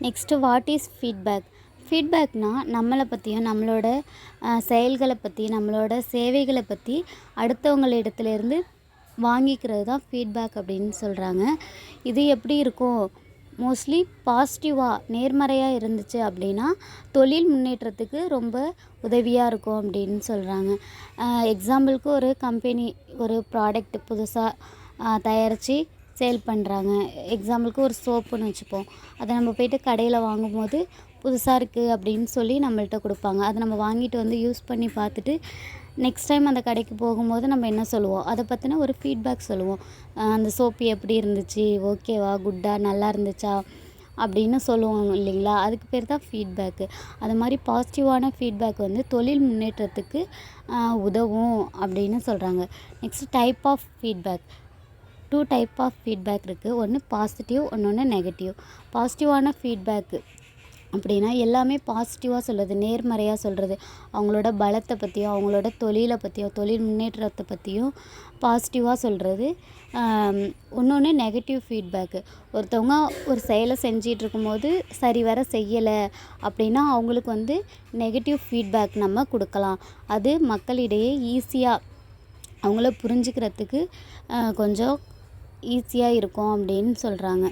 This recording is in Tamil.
Next what is feedback? ஃபீட்பேக்னால் நம்மளை பற்றியும் நம்மளோட செயல்களை பற்றி நம்மளோட சேவைகளை பற்றி அடுத்தவங்களிடத்துலேருந்து வாங்கிக்கிறது தான் ஃபீட்பேக் அப்படின்னு சொல்கிறாங்க. இது எப்படி இருக்கும்? மோஸ்ட்லி பாசிட்டிவாக நேர்மறையாக இருந்துச்சு அப்படின்னா தொழில் முன்னேற்றத்துக்கு ரொம்ப உதவியாக இருக்கும் அப்படின்னு சொல்கிறாங்க. எக்ஸாம்பிளுக்கு ஒரு கம்பெனி ஒரு ப்ராடக்ட் புதுசாக தயாரித்து சேல் பண்ணுறாங்க. எக்ஸாம்பிளுக்கு ஒரு சோப்புன்னு வச்சுப்போம். அதை நம்ம போய்ட்டு கடையில் வாங்கும்போது புதுசாக இருக்குது அப்படின்னு சொல்லி நம்மள்கிட்ட கொடுப்பாங்க. அதை நம்ம வாங்கிட்டு வந்து யூஸ் பண்ணி பார்த்துட்டு நெக்ஸ்ட் டைம் அந்த கடைக்கு போகும்போது நம்ம என்ன சொல்லுவோம், அதை பற்றின ஒரு ஃபீட்பேக் சொல்லுவோம். அந்த சோப்பு எப்படி இருந்துச்சு, ஓகேவா, குட்டா, நல்லா இருந்துச்சா அப்படின்னு சொல்லுவோம் இல்லைங்களா? அதுக்கு பேர் தான் ஃபீட்பேக்கு. அது மாதிரி பாசிட்டிவான ஃபீட்பேக் வந்து தொழில் முன்னேற்றத்துக்கு உதவும் அப்படின்னு சொல்கிறாங்க. Next type of feedback. 2 type of feedback இருக்குது. ஒன்று பாசிட்டிவ், இன்னொன்று நெகட்டிவ். பாசிட்டிவான ஃபீட்பேக்கு அப்படின்னா எல்லாமே பாசிட்டிவாக சொல்கிறது, நேர்மறையாக சொல்கிறது. அவங்களோட பலத்தை பற்றியும் அவங்களோட தொழிலை பற்றியும் தொழில் முன்னேற்றத்தை பற்றியும் பாசிட்டிவாக சொல்கிறது. இன்னொன்று நெகட்டிவ் ஃபீட்பேக்கு. ஒருத்தவங்க ஒரு செயலை செஞ்சிகிட்டு இருக்கும்போது சரிவர செய்யலை அப்படின்னா அவங்களுக்கு வந்து நெகட்டிவ் ஃபீட்பேக் நம்ம கொடுக்கலாம். அது மக்களிடையே ஈஸியாக அவங்கள புரிஞ்சுக்கிறதுக்கு கொஞ்சம் ஈஸியாக இருக்கும் அப்படின்னு சொல்கிறாங்க.